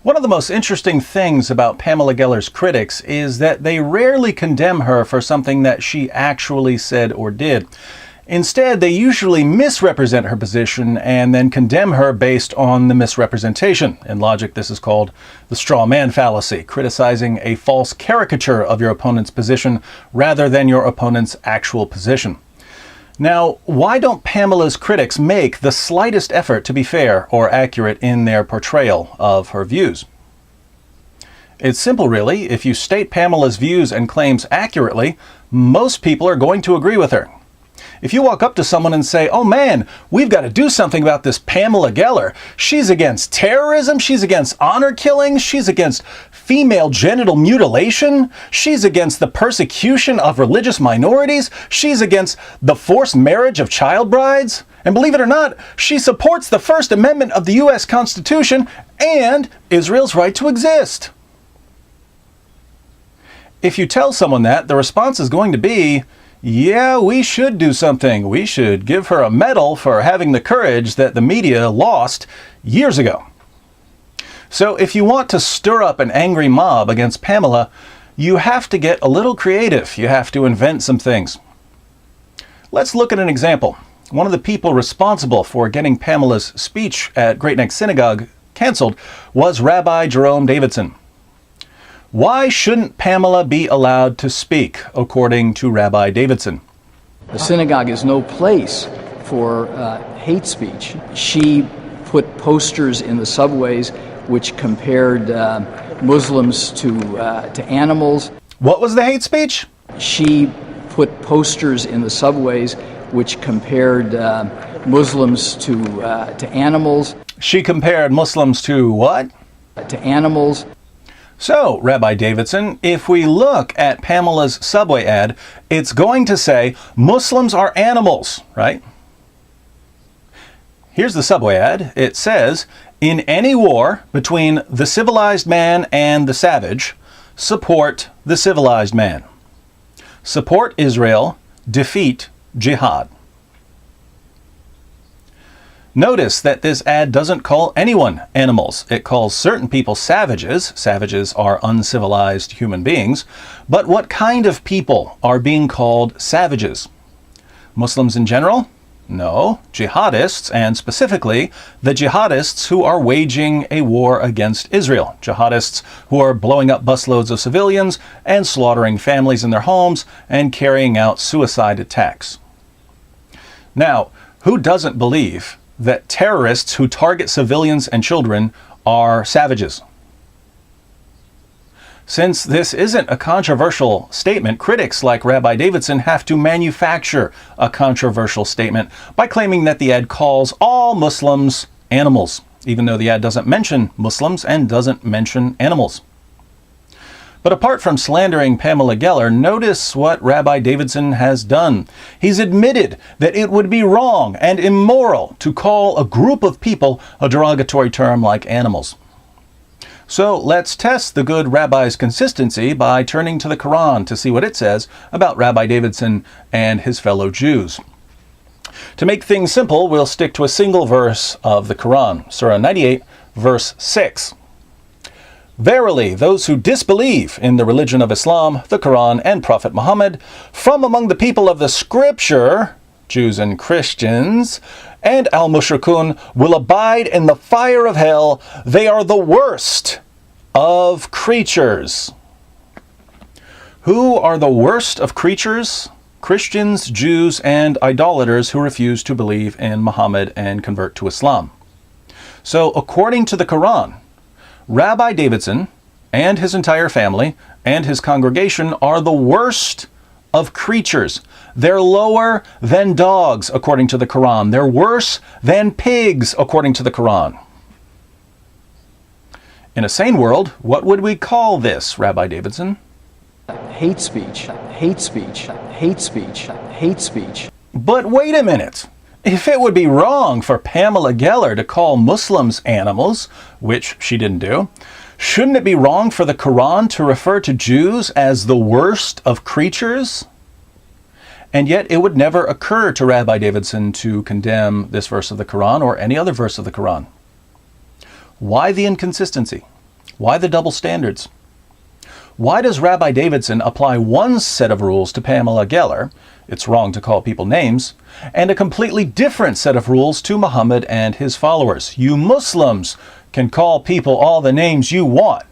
One of the most interesting things about Pamela Geller's critics is that they rarely condemn her for something that she actually said or did. Instead, they usually misrepresent her position and then condemn her based on the misrepresentation. In logic, this is called the straw man fallacy, criticizing a false caricature of your opponent's position rather than your opponent's actual position. Now, why don't Pamela's critics make the slightest effort to be fair or accurate in their portrayal of her views? It's simple, really. If you state Pamela's views and claims accurately, most people are going to agree with her. If you walk up to someone and say, "Oh man, we've got to do something about this Pamela Geller. She's against terrorism, she's against honor killings, she's against female genital mutilation, she's against the persecution of religious minorities, she's against the forced marriage of child brides, and believe it or not, she supports the First Amendment of the U.S. Constitution and Israel's right to exist." If you tell someone that, the response is going to be, "Yeah, we should do something. We should give her a medal for having the courage that the media lost years ago." So if you want to stir up an angry mob against Pamela, you have to get a little creative. You have to invent some things. Let's look at an example. One of the people responsible for getting Pamela's speech at Great Neck Synagogue canceled was Rabbi Jerome Davidson. Why shouldn't Pamela be allowed to speak, according to Rabbi Davidson? The synagogue is no place for hate speech. She put posters in the subways which compared Muslims to animals. What was the hate speech? She put posters in the subways which compared Muslims to animals. She compared Muslims to what? To animals. So, Rabbi Davidson, if we look at Pamela's subway ad, it's going to say, Muslims are animals, right? Here's the subway ad. It says, "In any war between the civilized man and the savage, support the civilized man. Support Israel, defeat jihad." Notice that this ad doesn't call anyone animals. It calls certain people savages. Savages are uncivilized human beings. But what kind of people are being called savages? Muslims in general? No. Jihadists, and specifically the jihadists who are waging a war against Israel. Jihadists who are blowing up busloads of civilians and slaughtering families in their homes and carrying out suicide attacks. Now, who doesn't believe that terrorists who target civilians and children are savages? Since this isn't a controversial statement, critics like Rabbi Davidson have to manufacture a controversial statement by claiming that the ad calls all Muslims animals, even though the ad doesn't mention Muslims and doesn't mention animals. But apart from slandering Pamela Geller, notice what Rabbi Davidson has done. He's admitted that it would be wrong and immoral to call a group of people a derogatory term like animals. So let's test the good rabbi's consistency by turning to the Quran to see what it says about Rabbi Davidson and his fellow Jews. To make things simple, we'll stick to a single verse of the Quran, Surah 98, verse 6. "Verily, those who disbelieve in the religion of Islam, the Quran, and Prophet Muhammad, from among the people of the Scripture, Jews and Christians, and al-Mushrikun, will abide in the fire of hell. They are the worst of creatures." Who are the worst of creatures? Christians, Jews, and idolaters who refuse to believe in Muhammad and convert to Islam. So, according to the Quran, Rabbi Davidson and his entire family and his congregation are the worst of creatures. They're lower than dogs, according to the Quran. They're worse than pigs, according to the Quran. In a sane world, what would we call this, Rabbi Davidson? Hate speech, hate speech, hate speech, hate speech. But wait a minute. If it would be wrong for Pamela Geller to call Muslims animals, which she didn't do, shouldn't it be wrong for the Quran to refer to Jews as the worst of creatures? And yet it would never occur to Rabbi Davidson to condemn this verse of the Quran or any other verse of the Quran. Why the inconsistency? Why the double standards? Why does Rabbi Davidson apply one set of rules to Pamela Geller, it's wrong to call people names, and a completely different set of rules to Muhammad and his followers? You Muslims can call people all the names you want.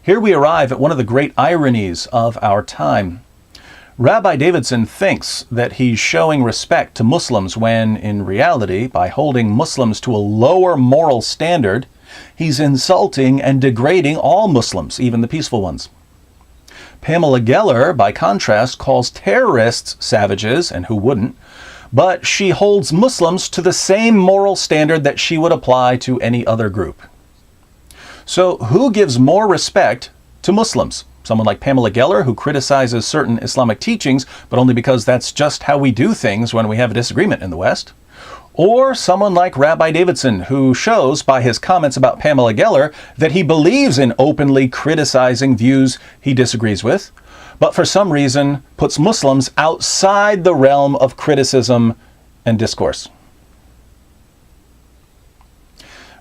Here we arrive at one of the great ironies of our time. Rabbi Davidson thinks that he's showing respect to Muslims when, in reality, by holding Muslims to a lower moral standard, he's insulting and degrading all Muslims, even the peaceful ones. Pamela Geller, by contrast, calls terrorists savages, and who wouldn't, but she holds Muslims to the same moral standard that she would apply to any other group. So who gives more respect to Muslims? Someone like Pamela Geller, who criticizes certain Islamic teachings, but only because that's just how we do things when we have a disagreement in the West? Or someone like Rabbi Davidson, who shows by his comments about Pamela Geller that he believes in openly criticizing views he disagrees with, but for some reason puts Muslims outside the realm of criticism and discourse.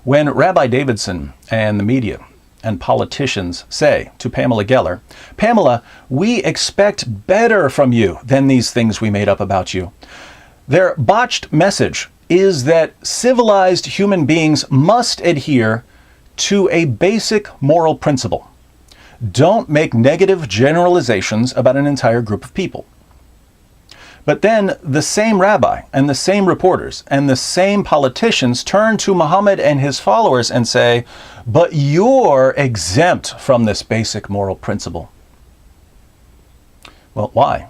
When Rabbi Davidson and the media and politicians say to Pamela Geller, "Pamela, we expect better from you than these things we made up about you," their botched message is that civilized human beings must adhere to a basic moral principle. Don't make negative generalizations about an entire group of people. But then the same rabbi and the same reporters and the same politicians turn to Muhammad and his followers and say, "But you're exempt from this basic moral principle." Well, why?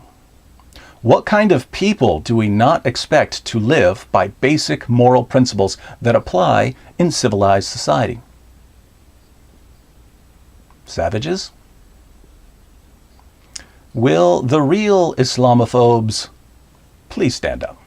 What kind of people do we not expect to live by basic moral principles that apply in civilized society? Savages? Will the real Islamophobes please stand up?